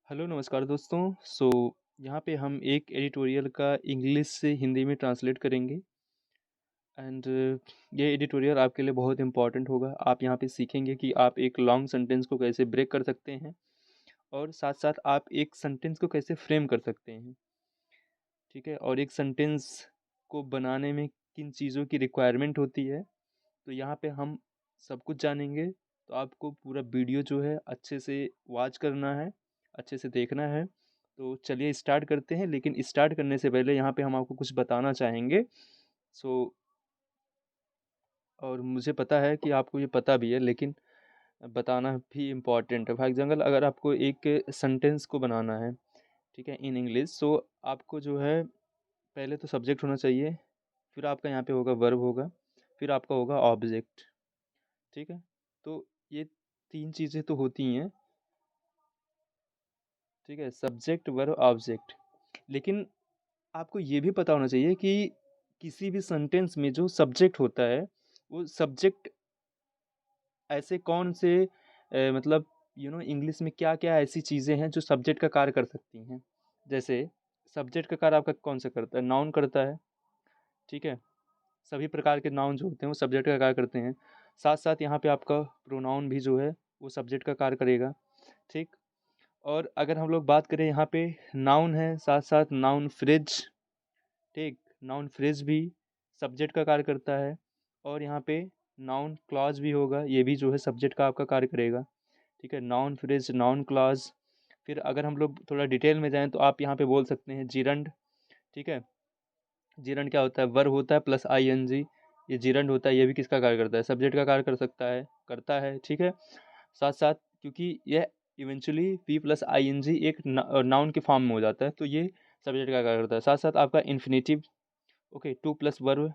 Hello नमस्कार दोस्तों। यहाँ पे हम एक एडिटोरियल का इंग्लिश से हिंदी में ट्रांसलेट करेंगे एंड ये एडिटोरियल आपके लिए बहुत इंपॉर्टेंट होगा। आप यहाँ पे सीखेंगे कि आप एक लॉन्ग सेंटेंस को कैसे ब्रेक कर सकते हैं और साथ साथ आप एक सेंटेंस को कैसे फ्रेम कर सकते हैं। ठीक है, और एक सेंटेंस को बनाने में किन चीज़ों की रिक्वायरमेंट होती है, तो यहाँ पे हम सब कुछ जानेंगे। तो आपको पूरा वीडियो जो है अच्छे से वॉच करना है, अच्छे से देखना है। तो चलिए स्टार्ट करते हैं, लेकिन स्टार्ट करने से पहले यहाँ पे हम आपको कुछ बताना चाहेंगे। सो और मुझे पता है कि आपको ये पता भी है, लेकिन बताना भी इम्पॉर्टेंट है। फॉर एग्जाम्पल, अगर आपको एक सेंटेंस को बनाना है, ठीक है, इन इंग्लिश, सो आपको जो है पहले तो सब्जेक्ट होना चाहिए, फिर आपका यहाँ पे होगा वर्ब होगा, फिर आपका होगा ऑब्जेक्ट। ठीक है, तो ये तीन चीज़ें तो होती हैं। ठीक है, सब्जेक्ट वर्ब ऑब्जेक्ट। लेकिन आपको ये भी पता होना चाहिए कि किसी भी सेंटेंस में जो सब्जेक्ट होता है, वो सब्जेक्ट ऐसे कौन से मतलब इंग्लिश में क्या क्या ऐसी चीज़ें हैं जो सब्जेक्ट का कार्य कर सकती हैं। जैसे सब्जेक्ट का कार्य आपका कौन सा करता है? नाउन करता है। ठीक है, सभी प्रकार के नाउन जो होते हैं वो सब्जेक्ट का कार्य करते हैं। साथ साथ यहाँ पे आपका प्रोनाउन भी जो है वो सब्जेक्ट का कार्य करेगा। ठीक, और अगर हम लोग बात करें, यहाँ पे नाउन है, साथ साथ नाउन फ्रेज। ठीक, नाउन फ्रेज भी सब्जेक्ट का कार्य करता है। और यहाँ पे नाउन क्लॉज भी होगा, ये भी जो है सब्जेक्ट का आपका कार्य करेगा। ठीक है, नाउन फ्रेज, नाउन क्लॉज। फिर अगर हम लोग थोड़ा डिटेल में जाएं तो आप यहाँ पे बोल सकते हैं जीरंड। ठीक है, जीरंड क्या होता है? वर्ब होता है प्लस आई एन जी, ये जीरंड होता है। ये भी किसका कार्य करता है? सब्जेक्ट का कार्य कर सकता है, करता है। ठीक है, साथ साथ क्योंकि यह eventually V plus I N G एक नाउन के फॉर्म में हो जाता है, तो ये सब्जेक्ट का कार्य करता है। साथ साथ आपका infinitive, okay, to plus verb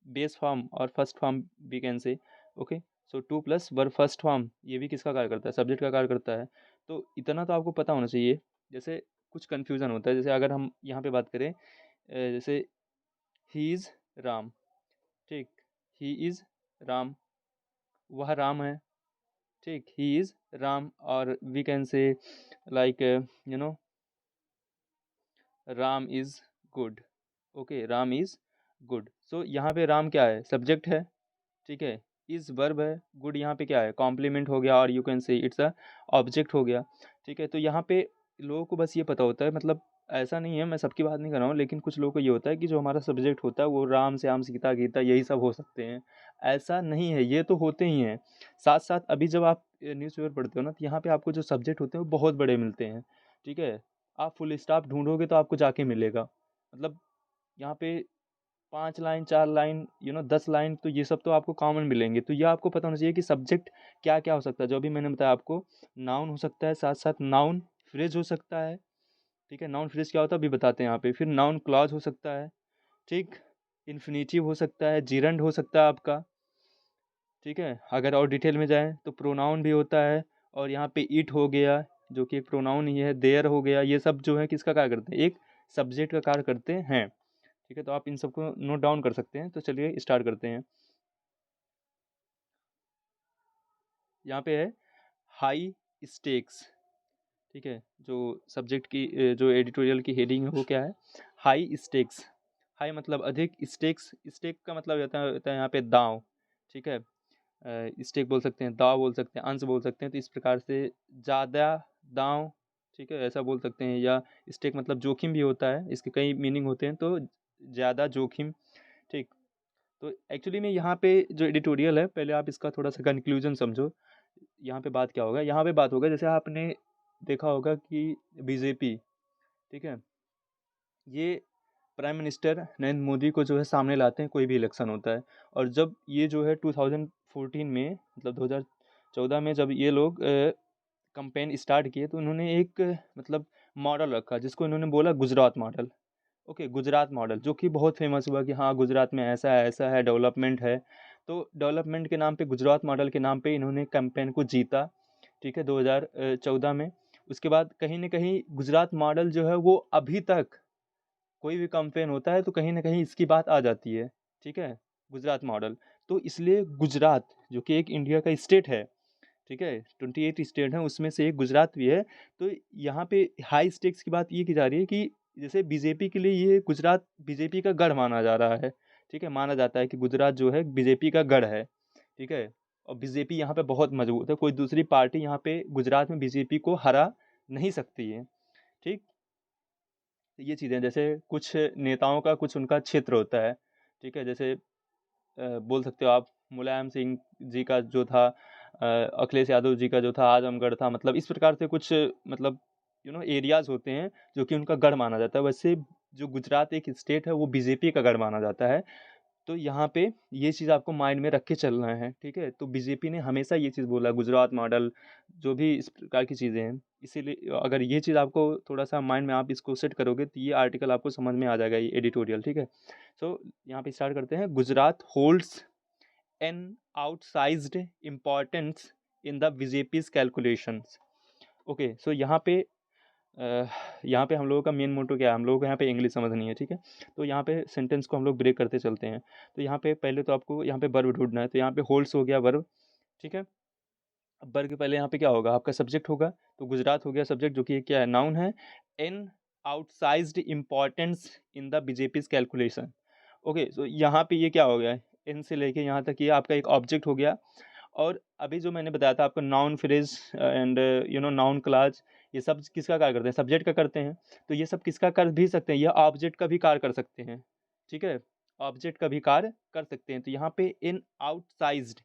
base form और first form we can say. Okay, so to plus verb first form, ये भी किसका कार्य करता है? सब्जेक्ट का कार्य करता है। तो इतना तो आपको पता होना चाहिए। जैसे कुछ कन्फ्यूज़न होता है, जैसे अगर हम यहाँ पे बात करें, जैसे ही इज़ राम। ठीक, ही इज़ राम, वह राम है। ठीक, ही इज़ राम, और we can say like Ram is good. Okay, Ram is good. So यहाँ पे राम क्या है? सब्जेक्ट है। ठीक है, इज़ वर्ब है, गुड यहाँ पे क्या है? कॉम्प्लीमेंट हो गया, और you can say it's a object हो गया। ठीक है, तो यहाँ पे लोगों को बस ये पता होता है, मतलब ऐसा नहीं है, मैं सबकी बात नहीं कर रहा हूँ, लेकिन कुछ लोगों को ये होता है कि जो हमारा सब्जेक्ट होता है वो राम श्याम सीता गीता यही सब हो सकते हैं। ऐसा नहीं है, ये तो होते ही हैं। साथ साथ अभी जब आप न्यूज़पेपर पढ़ते हो ना, तो यहाँ पे आपको जो सब्जेक्ट होते हैं वो बहुत बड़े मिलते हैं। ठीक है, आप फुल स्टॉप ढूंढोगे तो आपको जाके मिलेगा। मतलब यहाँ पे 5 लाइन, 4 लाइन, 10 लाइन, तो ये सब तो आपको कॉमन मिलेंगे। तो ये आपको पता होना चाहिए कि सब्जेक्ट क्या-क्या हो सकता है। जो अभी मैंने बताया आपको, नाउन हो सकता है, साथ-साथ नाउन फ्रेज हो सकता है। ठीक है, नाउन फ्रेज क्या होता है अभी बताते हैं यहाँ पे। फिर नाउन क्लॉज हो सकता है। ठीक, इन्फिनिटिव हो सकता है, जिरंड हो सकता है आपका। ठीक है, अगर और डिटेल में जाएँ तो प्रोनाउन भी होता है, और यहाँ पे इट हो गया, जो कि एक प्रोनाउन ही है, देयर हो गया, ये सब जो है किसका कार्य करते हैं? एक सब्जेक्ट का कार्य करते हैं। ठीक है, तो आप इन सबको नोट डाउन कर सकते हैं। तो चलिए स्टार्ट करते हैं। यहाँ पे है हाई स्टेक्स। ठीक है, जो सब्जेक्ट की जो एडिटोरियल की हेडिंग है वो क्या है? High stakes. हाई मतलब अधिक, स्टेक्स, स्टेक का मतलब होता है यहाँ पे दांव। ठीक है, स्टेक बोल सकते हैं, दाव बोल सकते हैं, अंश बोल सकते हैं। तो इस प्रकार से ज़्यादा दांव, ठीक है, ऐसा बोल सकते हैं। या स्टेक मतलब जोखिम भी होता है, इसके कई मीनिंग होते हैं। तो ज़्यादा जोखिम। ठीक, तो एक्चुअली में यहाँ पे जो एडिटोरियल है, पहले आप इसका थोड़ा सा कंक्लूजन समझो। यहाँ पे बात क्या होगा? यहाँ पे बात होगा, जैसे आपने देखा होगा कि बीजेपी, ठीक है, ये प्राइम मिनिस्टर नरेंद्र मोदी को जो है सामने लाते हैं, कोई भी इलेक्शन होता है। और जब ये जो है 2014 में, मतलब 2014 में जब ये लोग कंपेन स्टार्ट किए, तो उन्होंने एक मतलब मॉडल रखा, जिसको इन्होंने बोला Gujarat model. Okay, Gujarat model, जो कि बहुत फेमस हुआ कि हाँ गुजरात में ऐसा है, डेवलपमेंट है। तो डेवलपमेंट के नाम पे, गुजरात मॉडल के नाम पे इन्होंने कैंपेन को जीता। ठीक है, 2014 में। उसके बाद कहीं ना कहीं गुजरात मॉडल जो है वो अभी तक, कोई भी कैंपेन होता है तो कहीं ना कहीं इसकी बात आ जाती है। ठीक है, गुजरात मॉडल। तो इसलिए गुजरात, जो कि एक इंडिया का स्टेट है, ठीक है, 28 स्टेट हैं, उसमें से एक गुजरात भी है। तो यहाँ पे हाई स्टेक्स की बात ये की जा रही है कि जैसे बीजेपी के लिए ये गुजरात बीजेपी का गढ़ माना जा रहा है, ठीक है? माना जाता है कि गुजरात जो है बीजेपी का गढ़ है, ठीक है? और बीजेपी यहाँ पे बहुत मजबूत है, कोई दूसरी पार्टी यहाँ पे गुजरात में बीजेपी को हरा नहीं सकती है, ठीक? तो ये चीज़ें जैसे कुछ नेताओं का कुछ उनका क्षेत्र होता है, ठीक है? जैसे बोल सकते हो आप मुलायम सिंह जी का जो था, अखिलेश यादव जी का जो था आजमगढ़ था, मतलब इस प्रकार से कुछ मतलब एरियाज होते हैं जो कि उनका गढ़ माना जाता है। वैसे जो गुजरात एक स्टेट है वो बीजेपी का गढ़ माना जाता है। तो यहाँ पे ये चीज़ आपको माइंड में रख के चलना है, ठीक है? तो बीजेपी ने हमेशा ये चीज़ बोला, गुजरात मॉडल जो भी इस प्रकार की चीज़ें हैं, इसीलिए अगर ये चीज़ आपको थोड़ा सा माइंड में आप इसको सेट करोगे तो ये आर्टिकल आपको समझ में आ जाएगा, ये एडिटोरियल, ठीक है? सो यहाँ पे स्टार्ट करते हैं। Gujarat holds an outsized importance in the BJP's calculations। Okay, so यहाँ पे हम लोगों का मेन मोटो क्या है, हम लोगों को यहाँ पे इंग्लिश समझनी है, ठीक है? तो यहाँ पे सेंटेंस को हम लोग ब्रेक करते चलते हैं। तो यहाँ पे पहले तो आपको यहाँ पे वर्ब ढूंढना है, तो यहाँ पे होल्ड्स हो गया वर्ब, ठीक है? अब वर्ब के पहले यहाँ पे क्या होगा, आपका सब्जेक्ट होगा। तो गुजरात हो गया सब्जेक्ट, जो कि क्या है, नाउन है। In outsized importance in the BJP's calculation. Okay, so यहाँ पे ये क्या हो गया, इन से लेके यहाँ तक ये आपका एक ऑब्जेक्ट हो गया। और अभी जो मैंने बताया था आपको, noun phrase and noun class, ये सब किसका कार्य करते हैं, सब्जेक्ट का करते हैं। तो ये सब किसका कर भी सकते हैं, ये ऑब्जेक्ट का भी कार्य कर सकते हैं, ठीक है? ऑब्जेक्ट का भी कार्य कर सकते हैं। तो यहाँ पे in outsized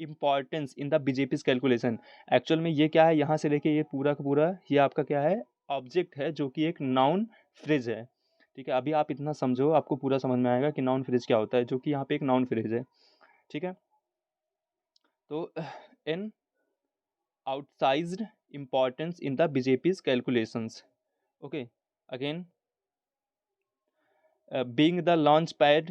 importance in the BJP's calculation, actual में ये क्या है, यहाँ से लेके ये पूरा का पूरा ये आपका क्या है, ऑब्जेक्ट है, जो कि एक नाउन फ्रेज है, ठीक है? अभी आप इतना समझो, आपको पूरा समझ में आएगा कि नाउन फ्रेज क्या होता है, जो कि यहाँ पे एक नाउन फ्रेज है, ठीक है? तो इन outsized importance in the BJP's calculations. Okay, again, being the launch pad।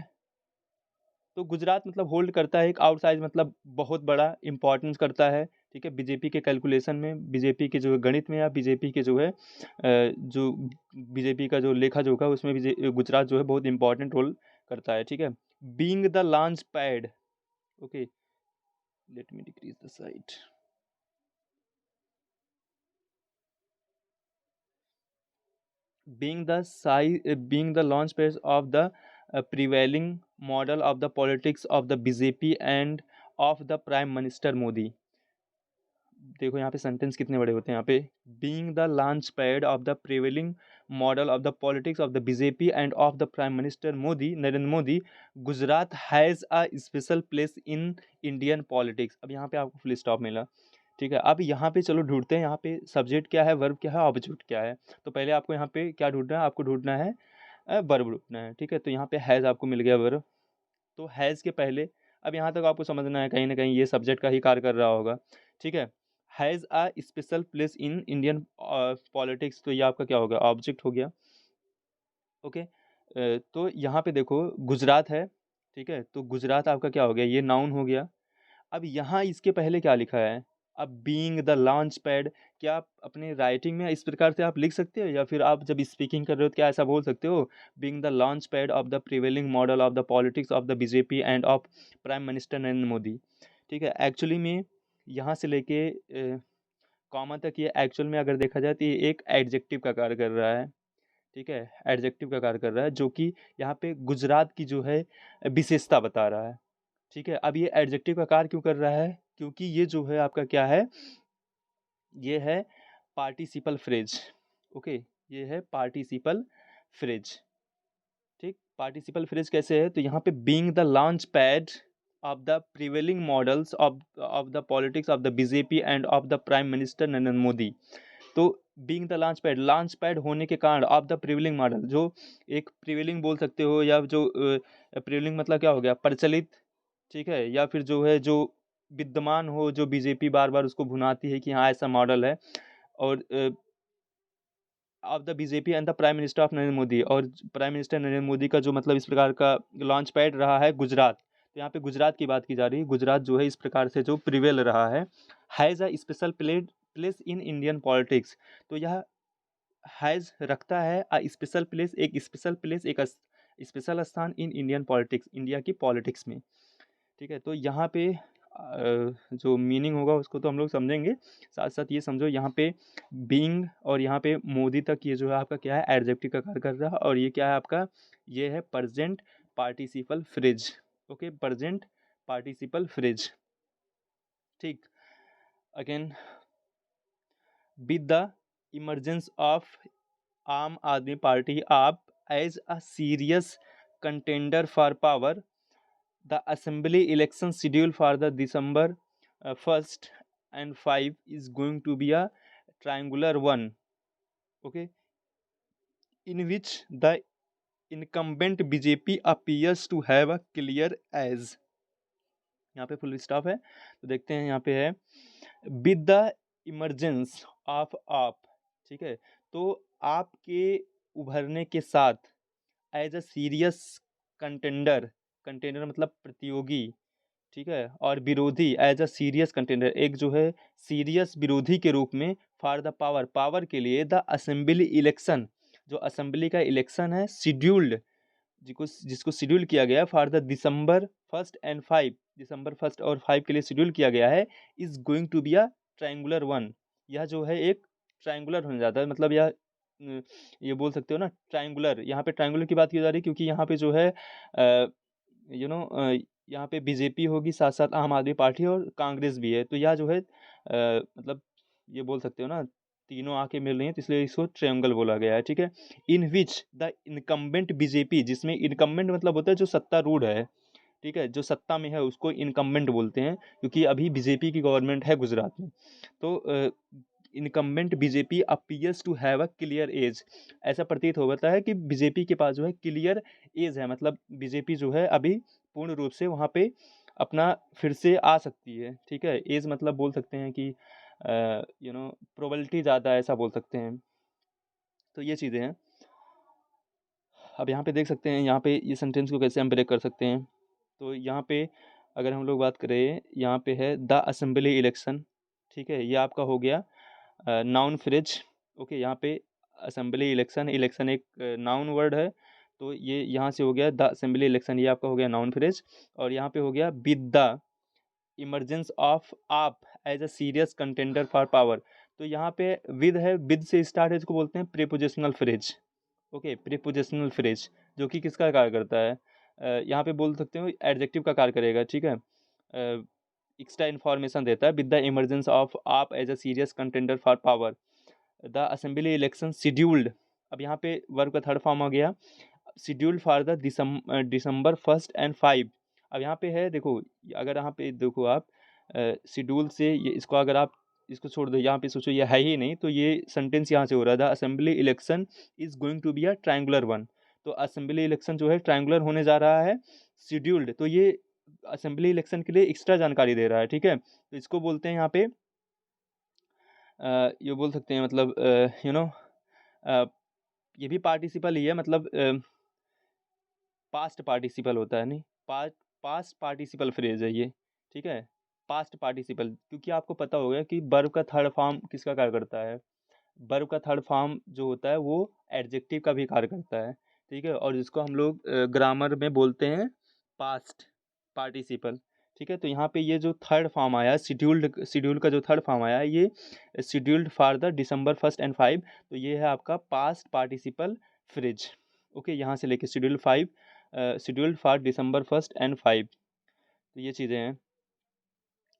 तो गुजरात मतलब होल्ड करता है, एक आउटसाइज मतलब बहुत बड़ा इंपॉर्टेंस करता है, ठीक है? बीजेपी के कैलकुलेशन में, बीजेपी के जो गणित में, या बीजेपी के जो है जो बीजेपी का जो लेखा जोखा, उसमें भी गुजरात जो है बहुत इंपॉर्टेंट रोल करता है, ठीक है? Being the launch pad. Okay, let me decrease the site. being the launch pad of the prevailing model of the politics of the BJP and of the Prime Minister Modi। देखो यहाँ पे sentence कितने बड़े होते हैं यहाँ पे, being the launch pad of the prevailing model of the politics of the BJP end of the prime minister Modi, Narendra Modi, Gujarat has a special place in Indian politics. अब यहाँ पे आपको फुल स्टॉप मिला, ठीक है? अब यहाँ पे चलो ढूंढते हैं, यहाँ पे सब्जेक्ट क्या है, वर्ब क्या है, ऑब्जेक्ट क्या है। तो पहले आपको यहाँ पे क्या ढूंढना है, आपको ढूंढना है वर्ब ढूंढना है, ठीक है? तो यहाँ पे हैज़ आपको मिल गया वर्ब। तो हैज़ के पहले, अब यहाँ तक आपको समझना है कहीं ना कहीं ये सब्जेक्ट का ही कार्य कर रहा होगा, ठीक है? Has a special place in Indian politics, तो ये आपका क्या होगा, ऑब्जेक्ट हो गया। ओके, तो यहाँ पे देखो गुजरात है, ठीक है? तो गुजरात आपका क्या हो गया, ये नाउन हो गया। अब यहाँ इसके पहले क्या लिखा है, अब बीइंग द लॉन्च पैड, क्या आप अपने राइटिंग में इस प्रकार से आप लिख सकते हो, या फिर आप जब स्पीकिंग कर रहे हो तो क्या ऐसा बोल सकते हो, being the launch pad of the prevailing model of the politics of the BJP end of prime minister Narendra Modi, ठीक है? एक्चुअली में यहाँ से लेके कॉमा तक ये एक्चुअल में अगर देखा जाए तो ये एक एडजेक्टिव का कार्य कर रहा है, ठीक है? एडजेक्टिव का कार्य कर रहा है, जो कि यहाँ पे गुजरात की जो है विशेषता बता रहा है, ठीक है? अब ये एडजेक्टिव का कार्य क्यों कर रहा है, क्योंकि ये जो है आपका क्या है, ये है पार्टिसिपल फ्रेज। ओके, ये है पार्टिसिपल फ्रेज, ठीक? पार्टिसिपल फ्रेज कैसे है, तो यहाँ पे being the launch pad of the prevailing models of the politics of the BJP end of the prime minister Narendra Modi. तो बीइंग द लॉन्च पैड होने के कारण ऑफ द प्रिवेलिंग मॉडल, जो एक प्रिवेलिंग बोल सकते हो, या जो प्रिवेलिंग मतलब क्या हो गया, प्रचलित, ठीक है? या फिर जो है जो विद्यमान हो, जो बीजेपी बार बार उसको भुनाती है कि हाँ ऐसा मॉडल है, और of the BJP and the prime minister of Narendra Modi, और प्राइम मिनिस्टर नरेंद्र मोदी का जो मतलब इस प्रकार का लॉन्च पैड रहा है गुजरात। तो यहाँ पे गुजरात की बात की जा रही है, गुजरात जो है इस प्रकार से जो प्रिवेल रहा है, has a special place in Indian politics. तो यह हैज़ रखता है अ स्पेशल प्लेस, एक स्पेशल प्लेस, एक स्पेशल स्थान इन इंडियन पॉलिटिक्स, इंडिया की पॉलिटिक्स में, ठीक है? तो यहाँ पे जो मीनिंग होगा उसको तो हम लोग समझेंगे, साथ साथ ये समझो यहाँ पे बीइंग और यहाँ पे मोदी तक ये जो है आपका क्या है, एडजेक्टिव का कार्य कर रहा है, और ये क्या है आपका, ये है present participle phrase. Okay, present participle phrase. ठीक, again, with the emergence of Aam Aadmi Party AAP as a serious contender for power, the assembly election scheduled for the December 1st and 5 is going to be a triangular one, okay, in which the incumbent BJP appears to have a clear edge। यहाँ पे full stop है, तो देखते हैं यहाँ पे है with the emergence of आप, ठीक है, तो आपके उभरने के साथ as a serious contender, contender मतलब प्रतियोगी, ठीक है, और विरोधी एज अ सीरियस कंटेंडर, एक जो है सीरियस विरोधी के रूप में, फॉर द पावर, पावर के लिए, द असेंबली इलेक्शन, जो असेंबली का इलेक्शन है शेड्यूल्ड, जिसको शेड्यूल किया गया for the December 1st and 5, दिसंबर 1st और 5 के लिए शेड्यूल किया गया है, is going to be a triangular one, यह जो है एक ट्रायंगुलर होने जाता है, मतलब यह ये बोल सकते हो ना ट्रायंगुलर, यहाँ पे ट्रायंगुलर की बात की जा रही है क्योंकि यहाँ पे जो है यू नो यहाँ पे बीजेपी होगी, साथ साथ आम आदमी पार्टी और कांग्रेस भी है, तो यह जो है मतलब ये बोल सकते हो ना तीनों आके मिल रही हैं, तो इसलिए इसको ट्रायंगल बोला गया है, ठीक है। इन विच द इनकम्बेंट बीजेपी, जिसमें इनकम्बेंट मतलब होता है जो सत्तारूढ़ है, ठीक है, जो सत्ता में है उसको इनकम्बेंट बोलते हैं, क्योंकि अभी बीजेपी की गवर्नमेंट है गुजरात में, तो incumbent BJP appears to have a clear edge, ऐसा प्रतीत होता है कि बीजेपी के पास जो है क्लियर एज है, मतलब बीजेपी जो है अभी पूर्ण रूप से वहाँ पे अपना फिर से आ सकती है, ठीक है। एज मतलब बोल सकते हैं कि प्रोबेबिलिटी ज़्यादा है, ऐसा बोल सकते हैं, तो ये चीज़ें हैं। अब यहाँ पे देख सकते हैं, यहाँ पे ये सेंटेंस को कैसे हम ब्रेक कर सकते हैं, तो यहाँ पे अगर हम लोग बात करें, यहाँ पे है द असेंबली इलेक्शन, ठीक है, ये आपका हो गया नाउन फ्रेज, ओके, यहाँ पे असेंबली इलेक्शन, इलेक्शन एक नाउन वर्ड है, तो ये यहाँ से हो गया द असेंबली इलेक्शन, ये आपका हो गया नाउन फ्रेज, और यहाँ पे हो गया with the emergence of AAP as a serious contender for power, तो यहाँ पे विद है, विद से स्टार्ट है, इसको बोलते हैं prepositional phrase, okay, prepositional phrase, जो कि किसका कार्य करता है, यहाँ पे बोल सकते हो एडजेक्टिव का कार्य करेगा, ठीक है, एक्स्ट्रा इन्फॉर्मेशन देता है, with the emergence of AAP as a serious contender for power, the assembly election scheduled, अब यहाँ पे वर्ब का थर्ड फॉर्म आ गया, scheduled for the December 1st and 5, अब यहाँ पे है देखो, अगर यहाँ पे देखो आप शेड्यूल से ये इसको अगर आप इसको छोड़ दो, यहाँ पे सोचो ये है ही नहीं, तो ये सेंटेंस यहाँ से हो रहा था, assembly election is going to be a triangular one, तो असेंबली इलेक्शन जो है ट्रायंगुलर होने जा रहा है, शेड्यूल्ड, तो ये असेंबली इलेक्शन के लिए एक्स्ट्रा जानकारी दे रहा है, ठीक है, तो इसको बोलते हैं यहाँ पे ये बोल सकते हैं, मतलब ये भी पार्टिसिपल ही है, मतलब पास्ट पार्टिसिपल होता है, नहीं पास्ट पार्टिसिपल फ्रेज है ये, ठीक है, पास्ट पार्टिसिपल, क्योंकि आपको पता होगा कि वर्ब का थर्ड फॉर्म किसका कार्य करता है, वर्ब का थर्ड फॉर्म जो होता है वो एडजेक्टिव का भी कार्य करता है, ठीक है, और जिसको हम लोग ग्रामर में बोलते हैं पास्ट पार्टिसिपल, ठीक है, तो यहाँ पे ये जो थर्ड फॉर्म आया शेड्यूल्ड का जो थर्ड फॉर्म आया, ये scheduled for the December 1st and 5, तो ये है आपका पास्ट पार्टिसिपल फ्रेज, ओके, यहाँ से लेके scheduled for December 1st and 5, तो ये चीज़ें हैं।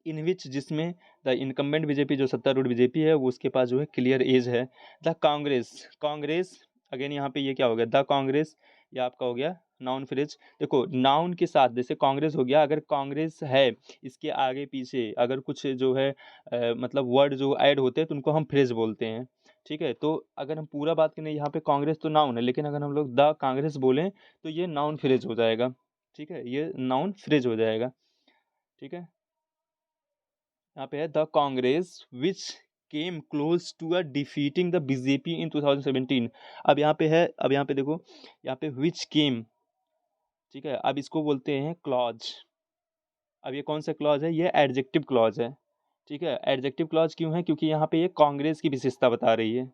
इन विच, जिसमें द इनकम्बेंट बीजेपी, जो सत्तारूढ़ बीजेपी है, वो उसके पास जो है क्लियर एज है, द कांग्रेस, कांग्रेस अगेन यहाँ पे ये क्या हो गया, द कांग्रेस, ये आपका हो गया नाउन फ्रेज, देखो नाउन के साथ जैसे कांग्रेस हो गया, अगर कांग्रेस है इसके आगे पीछे अगर कुछ जो है मतलब वर्ड जो ऐड होते हैं तो उनको हम फ्रेज बोलते हैं, ठीक है, तो अगर हम पूरा बात करें यहाँ पे कांग्रेस तो नाउन है, लेकिन अगर हम लोग द कांग्रेस बोलें तो ये नाउन फ्रेज हो जाएगा, ठीक है, ये नाउन फ्रेज हो जाएगा, ठीक है। यहाँ पे है the Congress which came close to a defeating the BJP in 2017, अब यहाँ पे है, अब यहाँ पे देखो, यहाँ पे विच केम, ठीक है, अब इसको बोलते हैं क्लॉज, अब ये कौन सा क्लॉज है, ये एडजेक्टिव क्लॉज है, ठीक है, एडजेक्टिव क्लॉज क्यों है, क्योंकि यहाँ पे ये कांग्रेस की विशेषता बता रही है,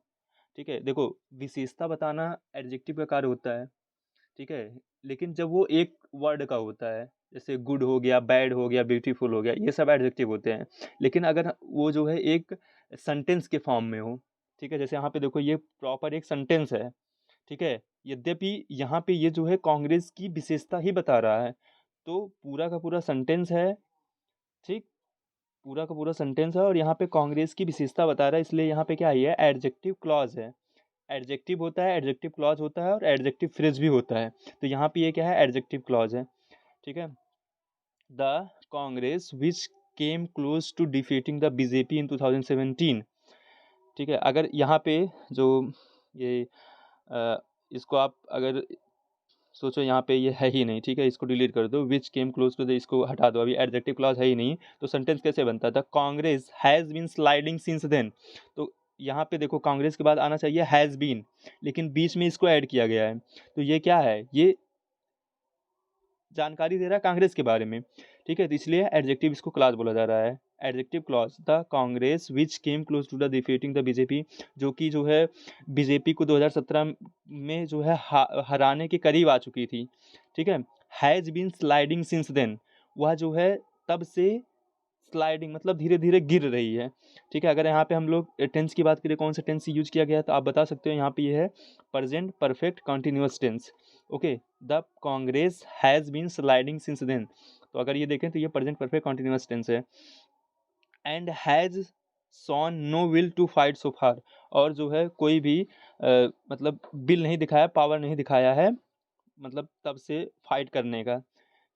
ठीक है, देखो विशेषता बताना एडजेक्टिव का कार्य होता है, ठीक है, लेकिन जब वो एक वर्ड का होता है, जैसे गुड हो गया, बैड हो गया, ब्यूटीफुल हो गया, ये सब एडजेक्टिव होते हैं। लेकिन अगर वो जो है एक सेंटेंस के फॉर्म में हो, ठीक है, जैसे यहाँ पे देखो ये प्रॉपर एक सेंटेंस है, ठीक है, यद्यपि यहाँ पे ये जो है कांग्रेस की विशेषता ही बता रहा है, तो पूरा का पूरा सेंटेंस है, ठीक, पूरा का पूरा सेंटेंस है और यहाँ पे कांग्रेस की विशेषता बता रहा है, इसलिए यहाँ पे क्या है, एडजेक्टिव क्लॉज है। एडजेक्टिव होता है, एडजेक्टिव क्लॉज होता है और एडजेक्टिव फ्रेज भी होता है। तो यहाँ पे ये क्या है, एडजेक्टिव क्लॉज है, ठीक है। The Congress which came close to defeating the BJP in 2017, ठीक है। अगर यहाँ पे जो ये इसको आप अगर सोचो, यहाँ पे ये है ही नहीं, ठीक है, इसको डिलीट कर दो, विच केम क्लोज टू द, इसको हटा दो, अभी एडजेक्टिव क्लॉज है ही नहीं, तो सेंटेंस कैसे बनता था, Congress has been sliding since then. तो यहाँ पे देखो कांग्रेस के बाद आना चाहिए हैज़ बीन, लेकिन बीच में इसको ऐड किया गया है, तो ये क्या है, ये जानकारी दे रहा है कांग्रेस के बारे में, ठीक है, तो इसलिए एडजेक्टिव इसको क्लॉज बोला जा रहा है। Adjective clause, the Congress which came close to the defeating the BJP, जो कि जो है बीजेपी को 2017 में जो है हराने के करीब आ चुकी थी, ठीक है। Has been sliding since then, वह जो है तब से स्लाइडिंग मतलब धीरे धीरे गिर रही है, ठीक है। अगर यहाँ पे हम लोग टेंस की बात करें, कौन सा टेंस यूज किया गया है, तो आप बता सकते हो, यहाँ पे ये है present perfect continuous tense, okay. The Congress has been sliding since then, तो अगर ये देखें तो ये प्रेजेंट परफेक्ट कंटिन्यूअस टेंस है। And has shown no will to fight so far, और जो है कोई भी मतलब बिल नहीं दिखाया, पावर नहीं दिखाया है, मतलब तब से फाइट करने का,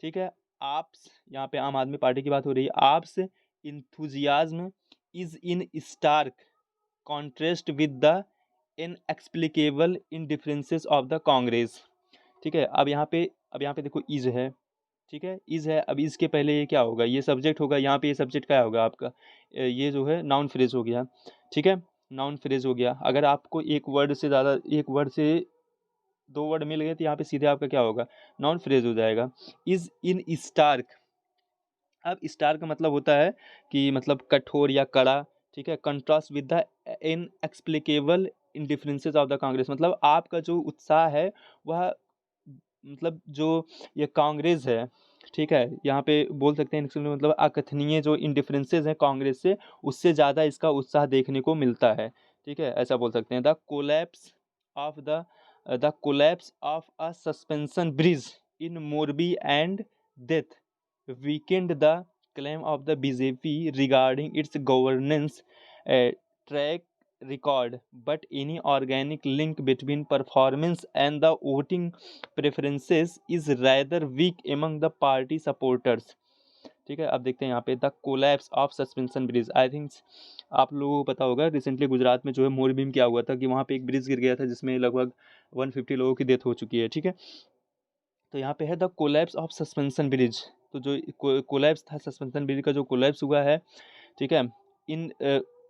ठीक है। आप्स, यहाँ पे आम आदमी पार्टी की बात हो रही है, AAP's enthusiasm is in stark contrast with the inexplicable indifferences of the Congress, ठीक है। अब यहाँ पे देखो इज है, ठीक है, इज है, अब इसके पहले ये क्या होगा, ये सब्जेक्ट होगा, यहाँ पे ये सब्जेक्ट क्या होगा आपका, ये जो है नाउन फ्रेज हो गया, ठीक है, नाउन फ्रेज हो गया। अगर आपको एक वर्ड से ज़्यादा, एक वर्ड से दो वर्ड मिल गए, तो यहाँ पे सीधे आपका क्या होगा, नाउन फ्रेज हो जाएगा। इज इन स्टार्क, अब स्टार का मतलब होता है कि मतलब कठोर या कड़ा, ठीक है। Contrast with the inexplicable indifferences of the Congress, मतलब आपका जो उत्साह है वह, मतलब जो ये कांग्रेस है, ठीक है, यहाँ पे बोल सकते हैं मतलब अकथनीय जो इंडिफरेंसेस हैं कांग्रेस से, उससे ज़्यादा इसका उत्साह देखने को मिलता है, ठीक है, ऐसा बोल सकते हैं। The collapse of a suspension bridge in Morbi and death weakened the claim of the BJP regarding its governance track record, but any organic link between performance and the voting preferences is rather weak among the party supporters, ठीक है। अब देखते हैं यहाँ पे the collapse of suspension bridge, I think आप लोगों को पता होगा, रिसेंटली गुजरात में जो है मोरबी में क्या हुआ था कि वहाँ पे एक ब्रिज गिर गया था जिसमें लगभग 150 लोगों की डेथ हो चुकी है, ठीक है। तो यहाँ पे है the collapse of suspension bridge, तो जो कोलैप्स था सस्पेंशन ब्रिज का, जो कोलैप्स हुआ है, ठीक है, इन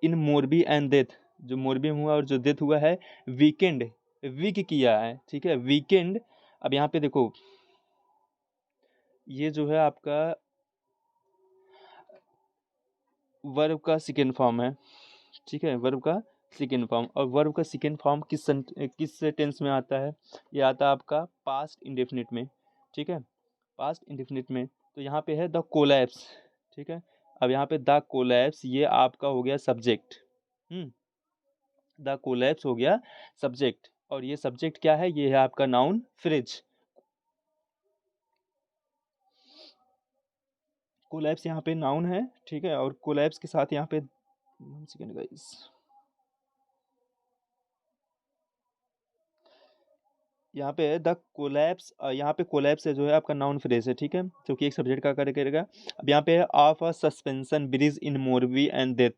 इन मोरबी एंड डेथ, जो मोरबी में हुआ और जो डेथ हुआ है, वीकेंड, वीक किया है, ठीक है, वीकेंड। अब यहाँ पे देखो ये जो है आपका वर्ब का सेकेंड फॉर्म है, ठीक है, वर्ब का सेकेंड फॉर्म, और वर्ब का सेकेंड फॉर्म किस टेंस में आता है, ये आता है आपका पास्ट इंडेफिनिट में, ठीक है, पास्ट इंडेफिनिट में। तो यहाँ पे है द कोलैप्स, ठीक है। अब यहाँ पे द कोलैप्स ये आपका हो गया सब्जेक्ट, द कोलैप्स हो गया सब्जेक्ट, और ये सब्जेक्ट क्या है, ये है आपका नाउन फ्रेज। कोलैप्स यहाँ पे नाउन है, ठीक है, और कोलैप्स के साथ यहाँ पे, वन सेकेंड गाइस, यहाँ पे द कोलैप्स, यहाँ पे कोलैप्स है जो है आपका नाउन फ्रेज है, ठीक है, जो कि एक सब्जेक्ट का कार्य करेगा। अब यहाँ पे है of a suspension bridge in Morbi and death,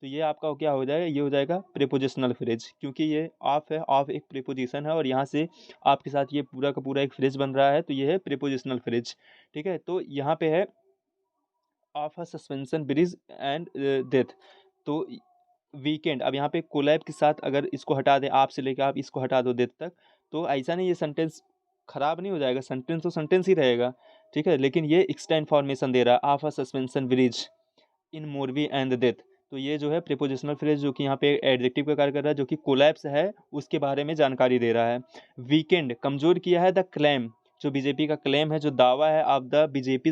तो ये आपका क्या हो जाएगा, ये हो जाएगा प्रीपोजिशनल फ्रेज, क्योंकि ये ऑफ है, ऑफ एक प्रीपोजिशन है और यहाँ से आपके साथ ये पूरा का पूरा एक फ्रेज बन रहा है, तो ये है प्रीपोजिशनल फ्रेज, ठीक है। तो यहाँ पे है of a suspension bridge and death, तो वीकेंड। अब यहाँ पे कोलैब के साथ अगर इसको हटा दें, आप से लेकर आप इसको हटा दो डेथ तक, तो ऐसा नहीं ये सेंटेंस खराब नहीं हो जाएगा, सेंटेंस तो सेंटेंस ही रहेगा, ठीक है, लेकिन ये एक्स्ट्रा इन्फॉर्मेशन दे रहा है, of a suspension bridge in Morbi and death, तो ये जो है प्रीपोजिशनल फ्रेज जो कि यहाँ पे एडजेक्टिव का कार्य कर रहा है, जो कि कोलैप्स है उसके बारे में जानकारी दे रहा है। वीकेंड कमजोर किया है द क्लेम जो बीजेपी का क्लेम है, जो दावा है of the BJP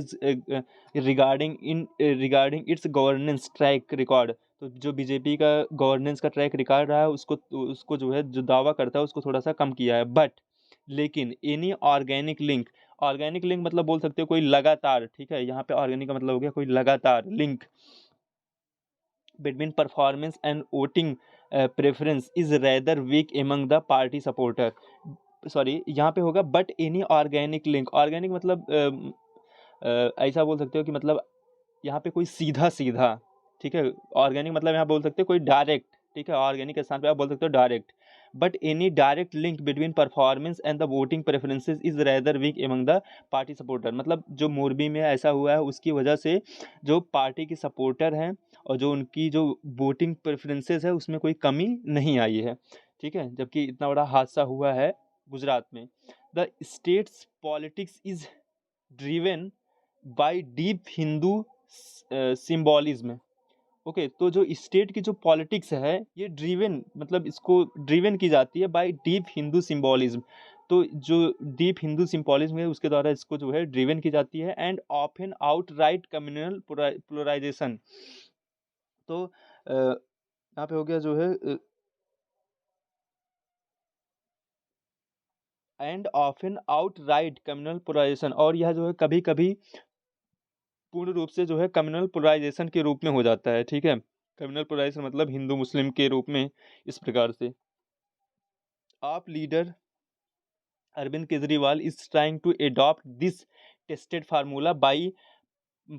regarding it's governance track record, तो जो बीजेपी का गवर्नेंस का ट्रैक रिकॉर्ड रहा है उसको जो है, जो दावा करता है उसको थोड़ा सा कम किया है। बट लेकिन एनी ऑर्गेनिक लिंक मतलब बोल सकते हो कोई लगातार, ठीक है, यहाँ पे ऑर्गेनिक का मतलब हो गया कोई लगातार link between performance and voting preference is rather weak among the party supporter. Sorry, यहाँ पे होगा बट एनी ऑर्गेनिक मतलब ऐसा बोल सकते हो कि मतलब यहाँ पे कोई सीधा सीधा, ठीक है, ऑर्गेनिक मतलब यहाँ बोल सकते हो कोई डायरेक्ट, ठीक है, ऑर्गेनिक के स्थान पे आप बोल सकते हो direct, but any direct link between performance and the voting preferences is rather weak among the party supporter. मतलब जो मोरबी में ऐसा हुआ है उसकी वजह से जो पार्टी के सपोर्टर हैं और जो उनकी जो वोटिंग प्रेफरेंसेस है उसमें कोई कमी नहीं आई है, ठीक है, जबकि इतना बड़ा हादसा हुआ है गुजरात में। The states politics is driven by deep Hindu symbolism. Okay, तो जो स्टेट की जो पॉलिटिक्स है ये ड्रिवन मतलब इसको ड्रिवन की जाती है बाय डीप हिंदू सिंबॉलिज्म। तो जो डीप हिंदू सिंबॉलिज्म है उसके द्वारा इसको जो है ड्रिवन की जाती है and often outright communal polarisation. तो यहाँ पे हो गया जो है and often outright communal polarisation, और यह जो है कभी कभी पूर्ण रूप से जो है कम्युनल पोलराइजेशन के रूप में हो जाता है, ठीक है, कम्युनल पोलराइजेशन मतलब हिंदू मुस्लिम के रूप में। इस प्रकार से आप leader Arvind Kejriwal is trying to adopt this tested formula by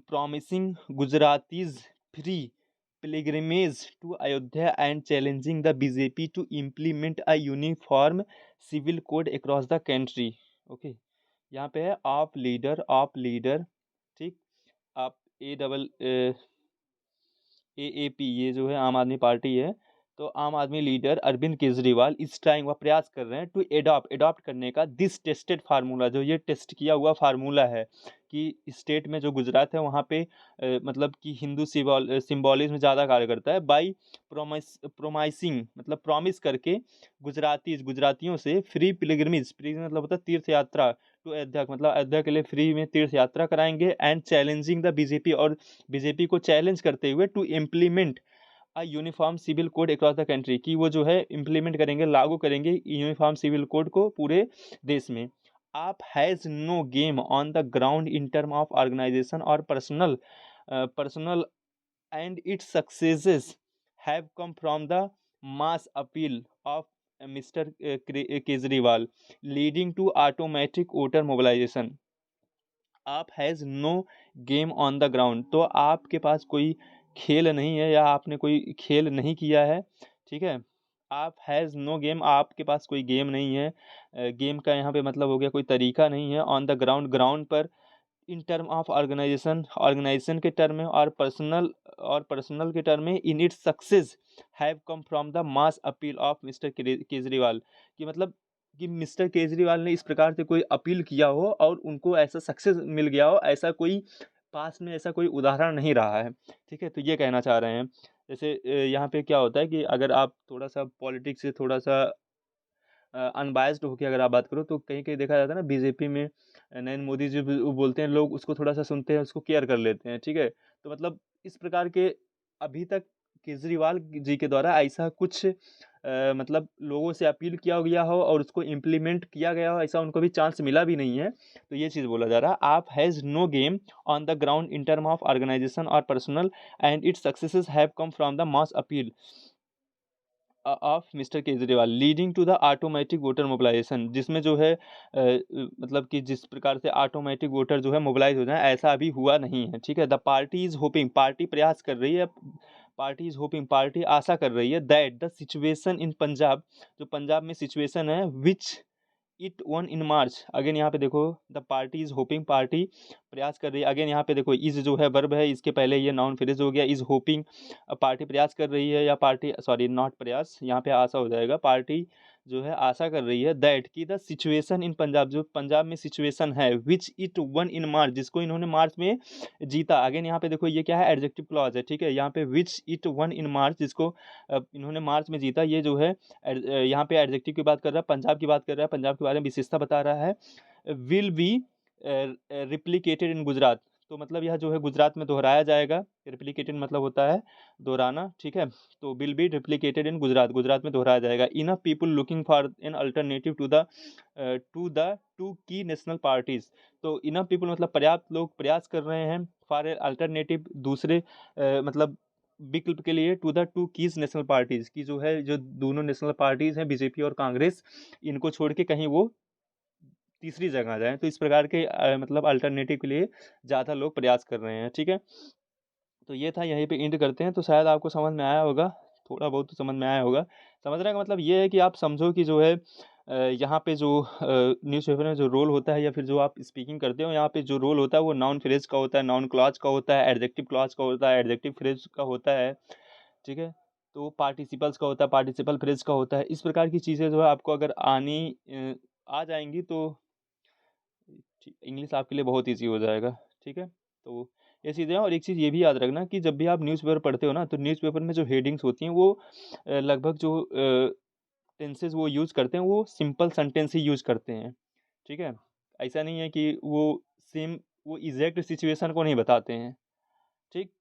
promising Gujaratis free pilgrimage to Ayodhya and challenging the BJP to implement a uniform civil code across the country। Okay, यहाँ पे है आप लीडर, ठीक, आप AAP, ये जो है आम आदमी पार्टी है, तो आम आदमी लीडर अरविंद केजरीवाल इस टाइम वह प्रयास कर रहे हैं टू एडॉप्ट करने का दिस टेस्टेड फार्मूला, जो ये टेस्ट किया हुआ फार्मूला है कि स्टेट में जो गुजरात है वहाँ पे मतलब कि हिंदू सिंबॉलिज्म ज़्यादा कार्य करता है, बाई प्रोमाइसिंग मतलब प्रॉमिस करके गुजरातियों से फ्री पिलग्रिमेज मतलब होता है तीर्थ यात्रा, टू अयोध्या मतलब अयोध्या के लिए फ्री में तीर्थ यात्रा कराएंगे एंड चैलेंजिंग द बीजेपी, और बीजेपी को चैलेंज करते हुए to implement a uniform civil code across the country, कि वो जो है इम्प्लीमेंट करेंगे, लागू करेंगे यूनिफॉर्म सिविल कोड को पूरे देश में। AAP has no game on the ground in term of organisation और personnel and its successes have come from the mass appeal of mister Kejriwal leading to automatic voter mobilisation. AAP has no game on the ground, तो आपके पास कोई खेल नहीं है या आपने कोई खेल नहीं किया है, ठीक है, आप हैज़ नो गेम, आपके पास कोई गेम नहीं है, गेम का यहाँ पे मतलब हो गया कोई तरीका नहीं है, ऑन द ग्राउंड पर, इन टर्म ऑफ ऑर्गेनाइजेशन के टर्म में, और पर्सनल के टर्म में, in its success have come from the mass appeal of mister Kejriwal, कि मतलब कि मिस्टर केजरीवाल ने इस प्रकार से कोई अपील किया हो और उनको ऐसा सक्सेस मिल गया हो, ऐसा कोई पास में ऐसा कोई उदाहरण नहीं रहा है, ठीक है, तो ये कहना चाह रहे हैं। जैसे यहाँ पे क्या होता है कि अगर आप थोड़ा सा पॉलिटिक्स से थोड़ा सा अनबायस्ड होकर अगर आप बात करो तो कहीं कहीं देखा जाता है ना, बीजेपी में नरेंद्र मोदी जी वो बोलते हैं, लोग उसको थोड़ा सा सुनते हैं, उसको केयर कर लेते हैं, ठीक है, तो मतलब इस प्रकार के अभी तक केजरीवाल जी के द्वारा ऐसा कुछ मतलब लोगों से अपील किया गया हो और उसको इम्प्लीमेंट किया गया हो, ऐसा उनको भी चांस मिला भी नहीं है, तो ये चीज़ बोला जा रहा है। AAP has no game on the ground in term of organisation और personnel and its successes have come from the mass appeal of mister Kejriwal leading to the automatic voter mobilisation, जिसमें जो है मतलब कि जिस प्रकार से ऑटोमेटिक वोटर जो है मोबिलाइज हो जाए, ऐसा अभी हुआ नहीं है, ठीक है। The party is hoping, party प्रयास कर रही है, पार्टी इज होपिंग, पार्टी आशा कर रही है that the situation in Punjab, जो पंजाब में सिचुएशन है, which it one in March, again यहाँ पे देखो the party is hoping, party प्रयास कर रही है, अगेन यहाँ पे देखो इज जो है वर्ब है, इसके पहले ये नाउन फ्रेज हो गया, इज होपिंग, पार्टी प्रयास कर रही है, या पार्टी सॉरी नॉट प्रयास, यहाँ पे आशा हो जाएगा, पार्टी जो है आशा कर रही है दैट की द सिचुएशन इन पंजाब, जो पंजाब में सिचुएशन है, विच इट वन इन मार्च, जिसको इन्होंने मार्च में जीता, अगेन यहाँ पे देखो ये क्या है, एडजेक्टिव क्लॉज है, ठीक है, यहाँ पे विच इट वन इन मार्च, जिसको इन्होंने मार्च में जीता, ये जो है यहाँ पे एडजेक्टिव की बात कर रहा है, पंजाब की बात कर रहा है, पंजाब के बारे में विशेषता बता रहा है, will be replicated in Gujarat. तो मतलब यह जो है गुजरात में दोहराया जाएगा। रिप्लिकेटेड मतलब होता है दोहराना, ठीक है। तो will be replicated in Gujarat, Gujarat में दोहराया जाएगा। Enough people looking for an alternative to the two key national parties. तो इनफ पीपल मतलब पर्याप्त लोग प्रयास कर रहे हैं फॉर ए अल्टरनेटिव, दूसरे मतलब विकल्प के लिए, to the two keys national parties की जो है, जो दोनों नेशनल पार्टीज हैं बीजेपी और कांग्रेस, इनको छोड़ के कहीं वो तीसरी जगह जाएँ। तो इस प्रकार के मतलब अल्टरनेटिव के लिए ज़्यादा लोग प्रयास कर रहे हैं, ठीक है। तो ये था, यहीं पे एंड करते हैं। तो शायद आपको समझ में आया होगा, थोड़ा बहुत तो समझ में आया होगा। समझने का मतलब ये है कि आप समझो कि जो है यहाँ पे जो न्यूज़पेपर में जो रोल होता है, या फिर जो आप स्पीकिंग करते हो यहाँ पे जो रोल होता है, वो नाउन फ्रेज का होता है, नाउन क्लॉज का होता है, एडजेक्टिव क्लॉज का होता है, एडजेक्टिव फ्रेज का होता है, ठीक है। तो पार्टिसिपल्स का होता है, पार्टिसिपल फ्रेज का होता है। इस प्रकार की चीज़ें जो है आपको अगर आ जाएंगी तो इंग्लिश आपके लिए बहुत ईजी हो जाएगा, ठीक है। तो ये चीज़ें हैं। और एक चीज़ ये भी याद रखना कि जब भी आप न्यूज़पेपर पढ़ते हो ना, तो न्यूज़पेपर में जो हेडिंग्स होती हैं वो लगभग जो टेंसेस वो यूज़ करते हैं, वो सिंपल सेंटेंस ही यूज़ करते हैं, ठीक है। ऐसा नहीं है कि सेम वो एग्जैक्ट सिचुएशन को नहीं बताते हैं, ठीक।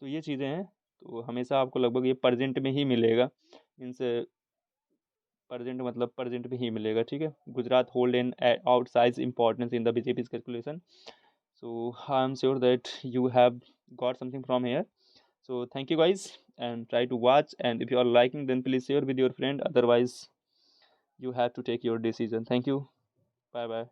तो ये चीज़ें हैं। तो हमेशा आपको लगभग ये प्रेजेंट में ही मिलेगा, मीन्स प्रेजेंट मतलब प्रेजेंट में ही मिलेगा, ठीक है। Gujarat hold an outsize importance in the BJP's calculation. So I'm sure that you have got something from here. So thank you guys, and try to watch, and if you are liking then please share with your friend, otherwise you have to take your decision. Thank you. Bye bye.